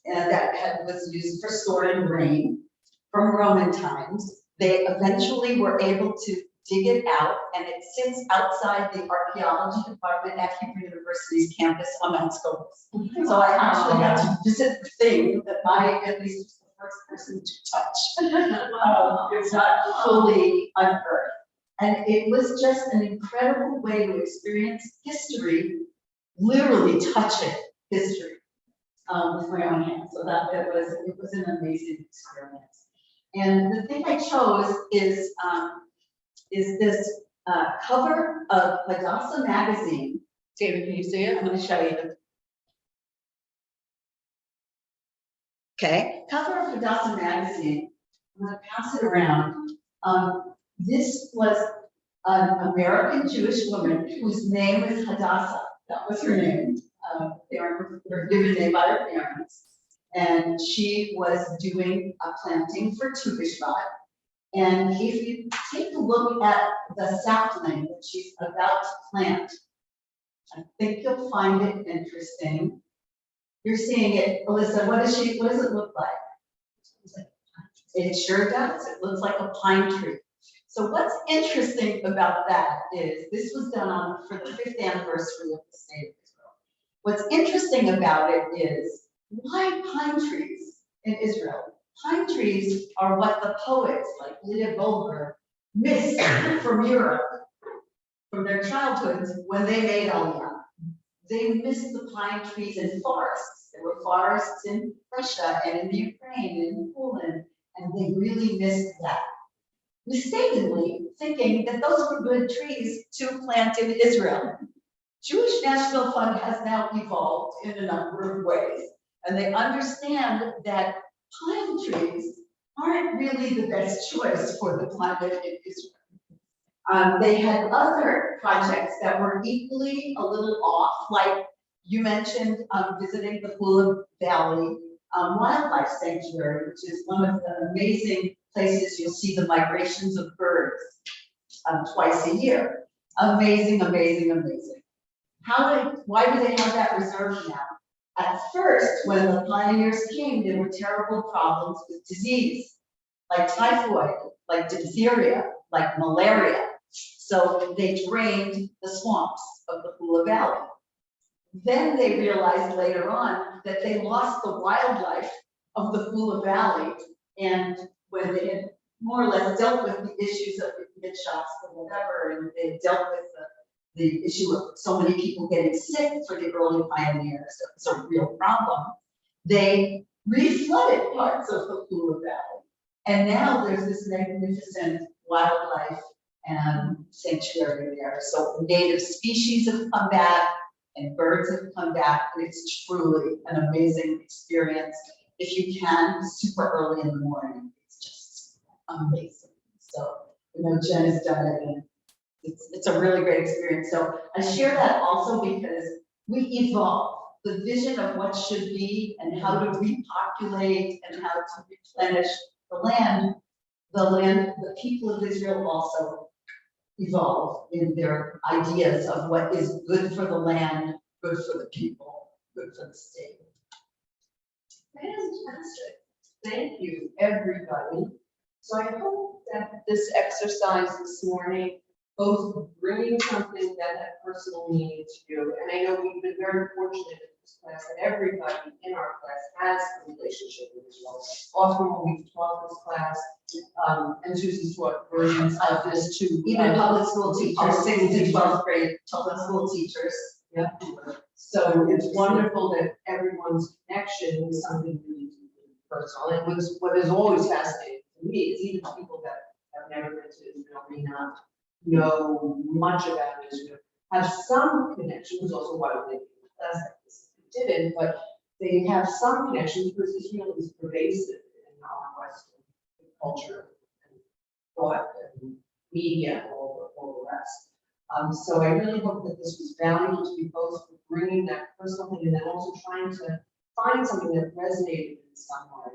and that was used for storing grain from Roman times. They eventually were able to dig it out, and it sits outside the archaeology department at Hebrew University's campus on Mount Scopus. So I actually got to visit the thing that I, at least, was the first person to touch. It's not fully unearthed. And it was just an incredible way to experience history, literally touching history with my own hands. So that it was an amazing experience. And the thing I chose is this cover of Hadassah magazine.
David, can you see it?
I'm going to show you. Okay, cover of Hadassah magazine. I'm going to pass it around. This was an American Jewish woman whose name is Hadassah. That was her name. They were given name by her parents. And she was doing a planting for Tu B'Shvat. And if you take a look at the sapling that she's about to plant, I think you'll find it interesting. You're seeing it, Alyssa, what does it look like? It sure does. It looks like a pine tree. So what's interesting about that is this was done for the 5th anniversary of the state of Israel. What's interesting about it is why pine trees in Israel? Pine trees are what the poets like Leah Goldberg missed from Europe, from their childhoods when they made Aliyah. They missed the pine trees in forests. There were forests in Russia and in the Ukraine and in Poland, and they really missed that. Mistakenly thinking that those were good trees to plant in Israel. Jewish National Fund has now evolved in a number of ways, and they understand that pine trees aren't really the best choice for the climate in Israel. They had other projects that were equally a little off, like you mentioned visiting the Hula Valley Wildlife Sanctuary, which is one of the amazing places you'll see the migrations of birds twice a year. Amazing, amazing, amazing. Why do they have that reserved now? At first, when the pioneers came, there were terrible problems with disease, like typhoid, like diphtheria, like malaria. So they drained the swamps of the Hula Valley. Then they realized later on that they lost the wildlife of the Hula Valley, and when they had more or less dealt with the issues of mid shots or whatever, and they dealt with the issue of so many people getting sick for the early pioneers, so it's a real problem. They reflooded parts of the Hula Valley, and now there's this magnificent wildlife and sanctuary there. So native species have come back, and birds have come back, and it's truly an amazing experience. If you can, super early in the morning, it's just amazing. So, Jen has done it, and it's a really great experience. So I share that also because we evolve the vision of what should be and how to repopulate and how to replenish the land. The people of Israel also evolve in their ideas of what is good for the land, good for the people, good for the state.
Fantastic. Thank you, everybody. So I hope that this exercise this morning, both bringing something that had personal meaning to you, and I know we've been very fortunate in this class that everybody in our class has a relationship with Israel. Often when we've taught this class, and Susie's taught versions of this too.
Even public school teachers, 6th to 12th grade public school teachers.
Yeah. So it's wonderful that everyone's connection is something really personal. And what is always fascinating to me is even people that have never been to Israel may not know much about Israel, have some connection, which is also why we didn't, but they have some connection because Israel is pervasive in our Western culture and thought and media and all the rest. So I really hope that this was valuable to you both for bringing that personal thing and then also trying to find something that resonated in some way.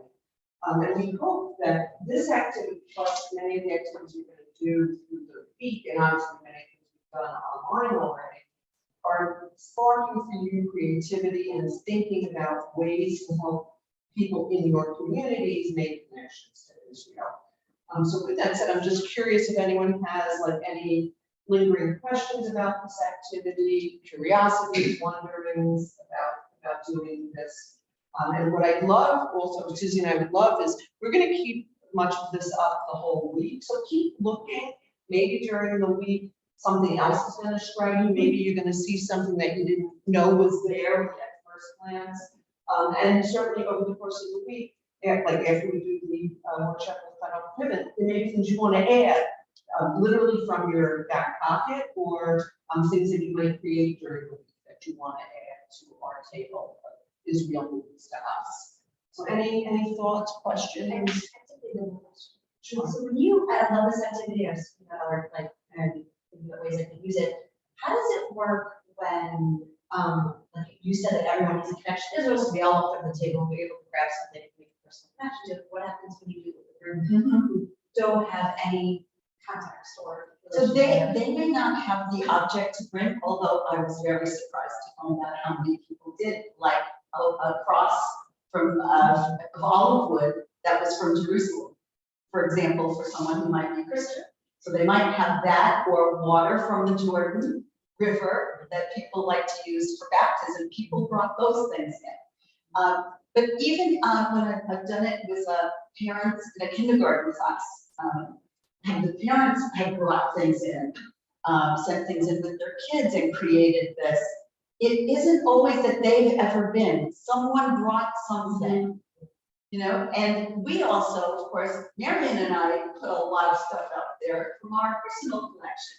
And we hope that this activity plus many of the activities we're going to do through the week, and obviously many things we've done online already, are sparking for you creativity and thinking about ways to help people in your communities make connections to Israel. So with that said, I'm just curious if anyone has like any lingering questions about this activity, curiosities, wonderings about doing this. And what I'd love also, Susie and I would love is, we're gonna keep much of this up the whole week, so keep looking. Maybe during the week, something else is gonna strike you, maybe you're gonna see something that you didn't know was there at first glance. And certainly over the course of the week, like after we do the workshop with Final Pivot, there may be things you wanna add, literally from your back pocket, or things that you might create during the week that you wanna add to our table of Israel movies to us. So any thoughts, questions?
Sure. So when you love this activity or like, and think of ways I can use it, how does it work when, like you said that everyone has a connection to Israel, so we all up at the table, we're able to grab something, make a personal connection to it. What happens when you do it with a group who don't have any context or?
So they may not have the object to bring, although I was very surprised to find out how many people did, like a cross from of olive wood that was from Jerusalem, for example, for someone who might be Christian. So they might have that, or water from the Jordan River that people like to use for baptism. People brought those things in. But even when I've done it with parents in a kindergarten class, and the parents have brought things in, sent things in with their kids and created this. It isn't always that they've ever been. Someone brought something, you know, and we also, of course, Marion and I put a lot of stuff out there from our personal collection.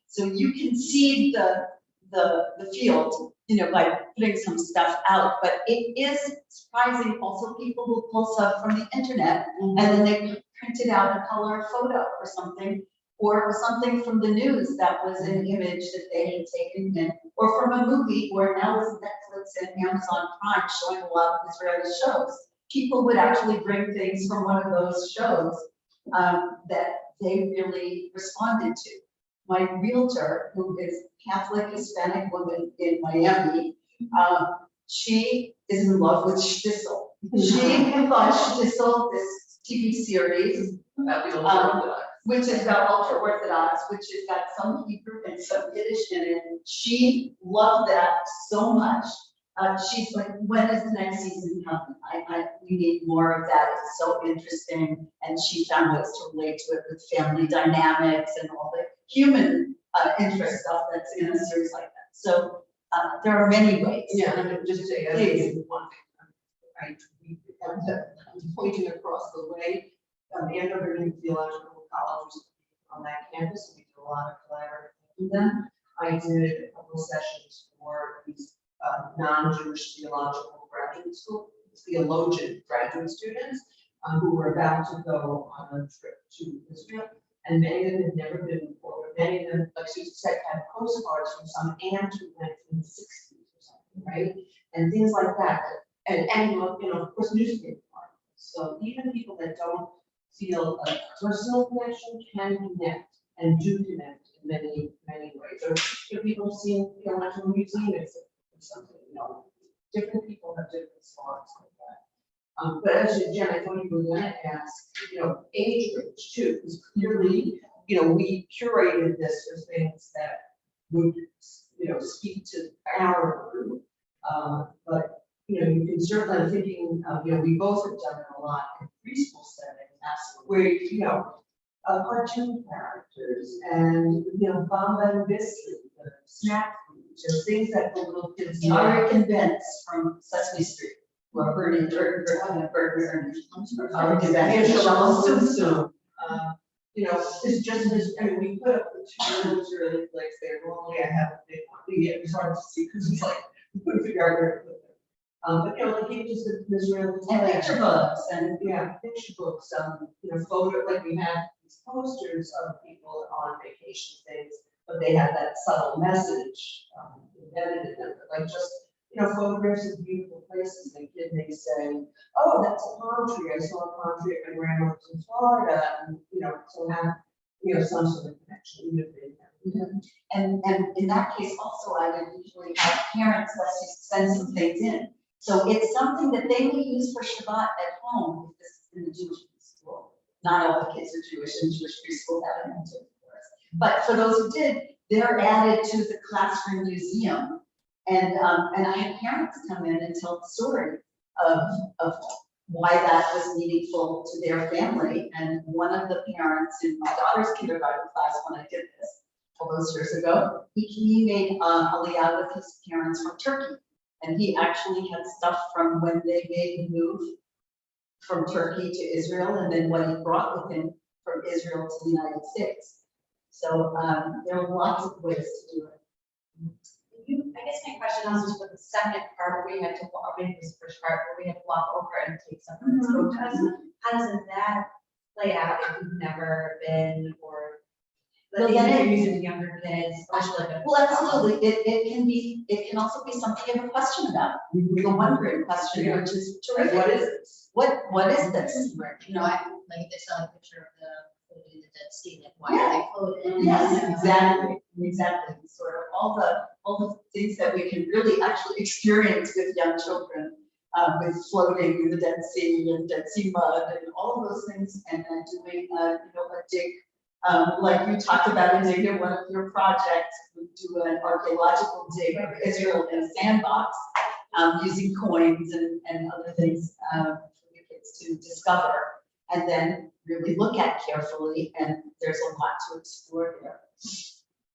So you can see the field, you know, by putting some stuff out, but it is surprising also people who pull stuff from the internet and then they printed out a color photo or something from the news that was an image that they had taken in, or from a movie, or now with Netflix and Amazon Prime showing a lot of Israeli shows. People would actually bring things from one of those shows that they really responded to. My realtor, who is Catholic Hispanic woman in Miami, she is in love with Shtisel. She thought Shtisel, this TV series, which is about ultra Orthodox, which has got some Hebrew and some Yiddish in it. She loved that so much. She's like, when is the next season coming? We need more of that. It's so interesting. And she found ways to relate to it with family dynamics and all the human interest stuff that's in a series like that. So there are many ways.
Yeah, and just to say, one thing, I'm pointing across the way, Andover Theological College was on that campus. We did a lot of collaborating with them. I did a couple of sessions for these non-Jewish theological graduate school, theologian graduate students who were about to go on a trip to Israel. And many of them had never been before, but many of them, like Susan said, had postcards from some aunt who went in the 60s or something, right? And things like that. And you know, of course, newspaper articles. So even people that don't feel a personal connection can connect and do connect in many, many ways. Or if people have seen, you know, went to a museum or something, you know, different people have different responses like that. But as Jen, I thought you were going to ask, you know, age range too, because clearly, you know, we curated this for things that would, you know, speak to our group. But you know, you can certainly, I'm thinking, you know, we both have done it a lot in preschool setting, where, you know, cartoon characters and, you know, Bamba and Biscuit, snack foods, you know, things that the little kids.
Eric and Vince from Sesame Street. Robert and Eric and
Shalom. You know, it's just this, I mean, we put up the two Israeli flags there. Normally I have a big one. It's hard to see because it's like, we couldn't figure out where to put them. But you know, like even just the Israeli
and picture books and
yeah, picture books, you know, photo, like we had these posters of people on vacation things, but they had that subtle message embedded in them, like just, you know, photographs of beautiful places. And kid may say, oh, that's a palm tree. I saw a palm tree at my grandmother's in Florida, and you know, so have, you know, some sort of connection, even if they have.
And in that case also, I would usually have parents send some things in. So it's something that they may use for Shabbat at home if this is in the Jewish school. not all the kids are Jewish and Jewish preschool haven't had to, of course. But for those who did, they're added to the classroom museum. And I had parents come in and tell the story of why that was meaningful to their family. And one of the parents in my daughter's kindergarten class, when I did this all those years ago, he made Aliyah with his parents from Turkey. And he actually had stuff from when they made the move from Turkey to Israel, and then what he brought with him from Israel to the United States. So there are lots of ways to do it.
I guess my question also is with the second part, where we had to walk, maybe this first part, where we had to walk over and take some of this protest. How does that play out if you've never been, or
Well,
let's
then
say
it-
you're using younger kids, especially like a.
Well, absolutely. It can also be something you have a question about. The wondering question, which is
Like,
terrific.
what is this?
What is this?
You know, I, like, they saw a picture of the Dead Sea, like, why are they floating?
Yes, exactly. Sort of all the things that we can really actually experience with young children, with floating in the Dead Sea and Dead Sea mud and all of those things, and then doing a dig. Like you talked about a dig in one of your projects, we do an archaeological dig of Israel in a sandbox, using coins and other things for the kids to discover, and then really look at carefully, and there's a lot to explore there.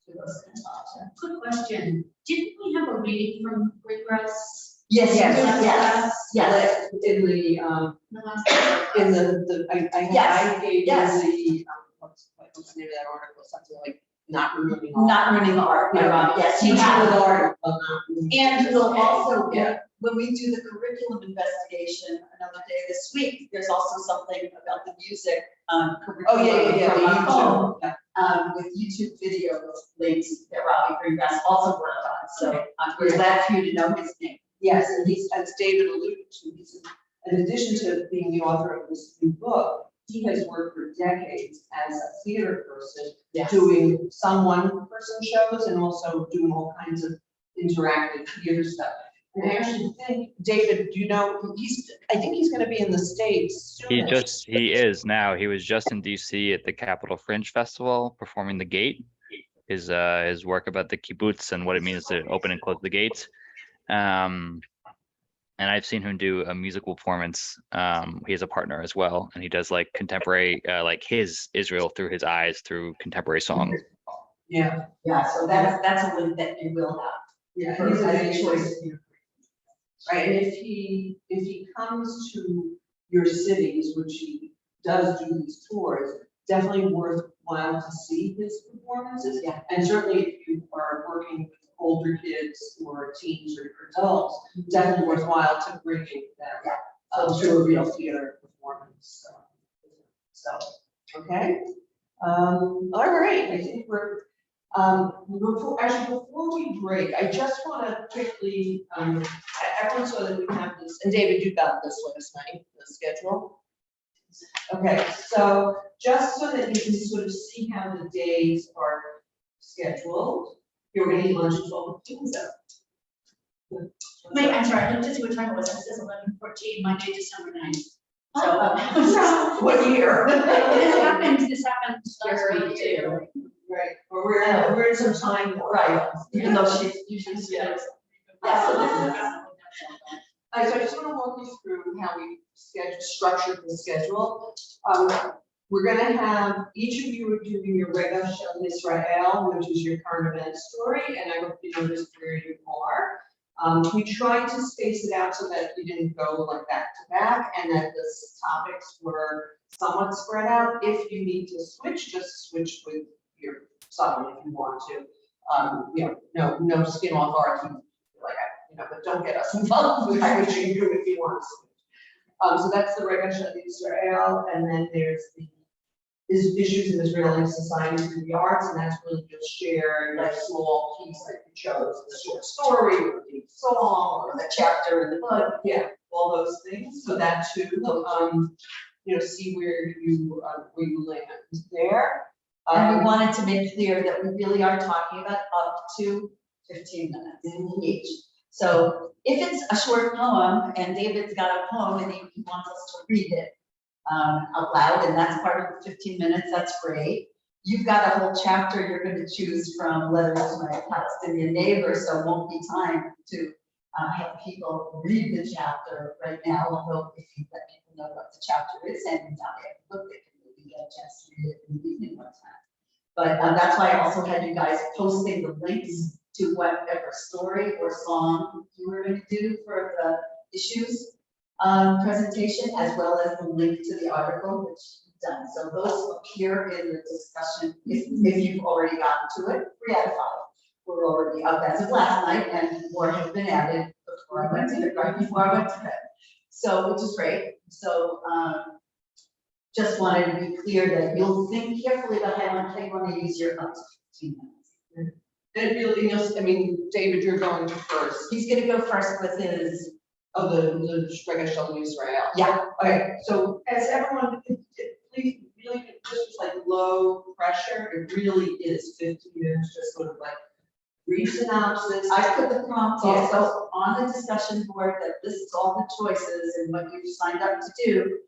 For those kinds of objects.
Quick question, didn't we have a reading from Greengrass?
Yes,
Yes.
yes.
In the,
The last.
in the, I
Yes,
gave you
yes.
the, what's the name of that article, something like not ruining art.
Not ruining art, yes, you
Teaching
have.
with art, but not ruining.
And we'll also,
Yeah.
when we do the curriculum investigation another day this week, there's also something about the music curriculum.
Oh, yeah,
from
the
our phone,
YouTube, yeah.
with YouTube videos links that Robbie Greengrass also worked on. So we're glad for you to know his name.
Yes, and he's, as David alluded to, he's, in addition to being the author of this new book, he has worked for decades as a theater person, doing some one-person shows and also doing all kinds of interactive theater stuff. And I actually think, David, do you know, I think he's gonna be in the States soon.
He is now. He was just in DC at the Capitol Fringe Festival performing The Gate, his work about the kibbutz and what it means to open and close the gates. And I've seen him do a musical performance. He has a partner as well, and he does like contemporary, like his Israel through his eyes through contemporary songs.
Yeah,
So that's a link that you will have.
yeah,
For
he's a
as
big
a
choice.
choice.
Right, and if he comes to your cities, which he does do these tours, definitely worthwhile to see his performances.
Yeah.
And certainly if you are working with older kids or teens or adults, definitely worthwhile to bring them to a real theater performance. So, okay. All right, I think we're, before we break, I just want to quickly, everyone so that we have this, and David, you got this last night, the schedule. Okay, so just so that you can sort of see how the days are scheduled, you're going to eat lunch at 12:15, so.
Wait, I'm sorry, I looked to see what time it was, it says 11:14, Monday, December 9th. So.
What year?
This happened last week too.
Right, or we're in some time,
Right, even though she's usually.
Yeah.
So this is.
So I just want to walk you through how we structured the schedule. We're gonna have, each of you are doing your Rega Shel Israel, which is your current event story, and I hope you noticed where you are. We tried to space it out so that you didn't go like back to back, and that the topics were somewhat spread out. If you need to switch, just switch with your someone if you want to. No skin off our team, like, but don't get us involved with switching you if you want to switch. So that's the Rega Shel Israel, and then there's the issues in Israeli society through the arts, and that's really just share a small piece that you chose, the short story, or the song, or the chapter in the book, all those things. So that too, see where you land there.
And we wanted to make clear that we really are talking about up to 15 minutes each. So if it's a short poem and David's got a poem and he wants us to read it, out loud, and that's part of the 15 minutes, that's great. You've got a whole chapter you're gonna choose from Letters to My Palestinian Neighbor, so it won't be time to have people read the chapter right now, although if you let people know what the chapter is and now they have to look, they can maybe get a chance to read it in the evening one time. But that's why I also had you guys posting the links to whatever story or song you were gonna do for the issues presentation, as well as the link to the article, which you've done. So those appear in the discussion, if you've already gotten to it, 3 out of 5. We're already up as of last night, and more have been added before I went to bed, right before I went to bed. So, which is great. So, just wanted to be clear that you'll think carefully about how you want to use your up to 15 minutes.
And really, I mean, David, you're going to first.
He's gonna go first with his,
The Shregga Shalom Israel.
yeah,
Okay, so as everyone, please, really, this was like low pressure. It really is 15 minutes, just sort of like brief synopsis.
I put the prompt also on the discussion board that lists all the choices and what you've signed up to do.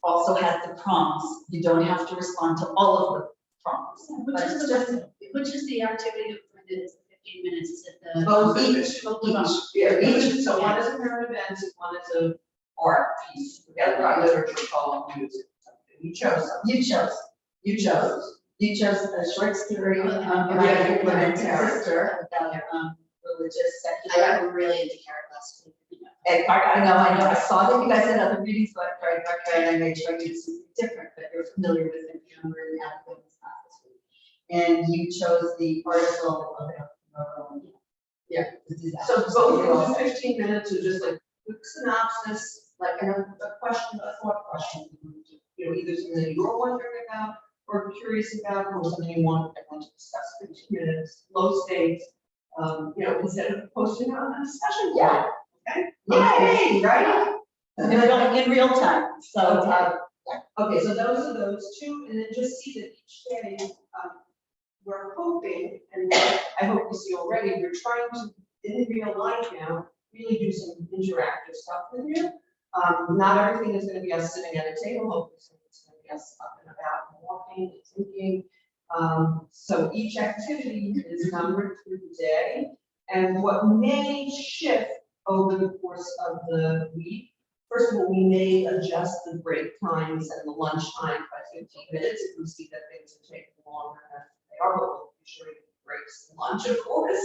Also has the prompts. You don't have to respond to all of the prompts.
Which
But
is
it's
the, which is the activity for the 15 minutes, is it the?
Both
each. Yeah, each, so one is a current event, one is a art piece, literature, poem, music. You chose some.
You chose a short story about your romantic sister about religious
I
secular.
got really into Carrot last week.
And I know, I saw that you guys had other readings, but and I made sure you did something different, but you're familiar with it, you were in the academic class this week. And you chose the article about,
Yeah.
the disaster.
So both of those 15 minutes are just like quick synopsis, like a question, a thought question. You know, either something that you're wondering about or curious about, or something you want everyone to discuss. 15 minutes, low stakes. You know, instead of posting it on a discussion board.
Yeah.
Okay.
Yay, right? In real time, so,
Okay, so those are those two, and then just see that each day, we're hoping, and I hope you see already, we're trying to, in real life now, really do some interactive stuff with you. Not everything is gonna be us sitting at a table, hopefully it's gonna be us up and about and walking and thinking. So each activity is numbered through the day, and what may shift over the course of the week. First of all, we may adjust the break times and the lunch time by 15 minutes if we see that things are taking longer than they are, but we'll usually breaks and lunch, of course.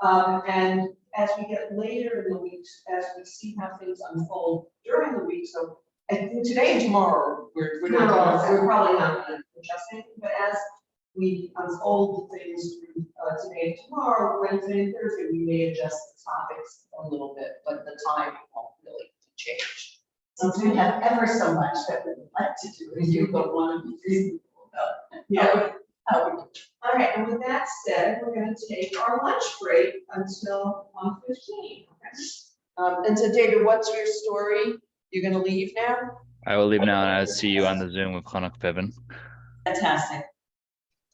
And as we get later in the weeks, as we see how things unfold during the week, so I think today and tomorrow, we're probably not going to adjust anything, but as we unfold the things through today and tomorrow, Wednesday and Thursday, we may adjust the topics a little bit, but the timing won't really change.
since we have ever so much that we would like to do, and you don't want to be reasonable about how we do.
All right, and with that said, we're going to take our lunch break until 1:15. Okay. And so, David, what's your story? You're going to leave now?
I will leave now and I'll see you on the Zoom with Chanuk Piven.
Fantastic.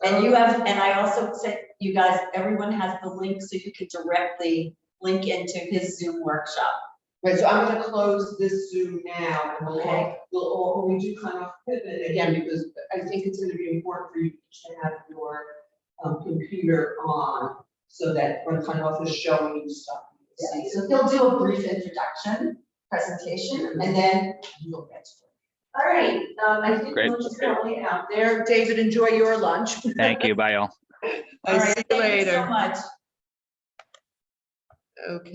And you have, and I also said, you guys, everyone has the link so you can directly link into his Zoom workshop.
Right, so I'm gonna close this Zoom now, and
Okay.
we'll do kind of pivot again, because I think it's gonna be important for you to have your computer on, so that when kind of is showing you stuff. You can see
So they'll do a brief introduction, presentation, and then you'll get to it.
All right, I think
Great.
lunch is probably out there. David, enjoy your lunch.
Thank you. Bye, all.
All right,
See you
thank you
later.
so much.
Okay.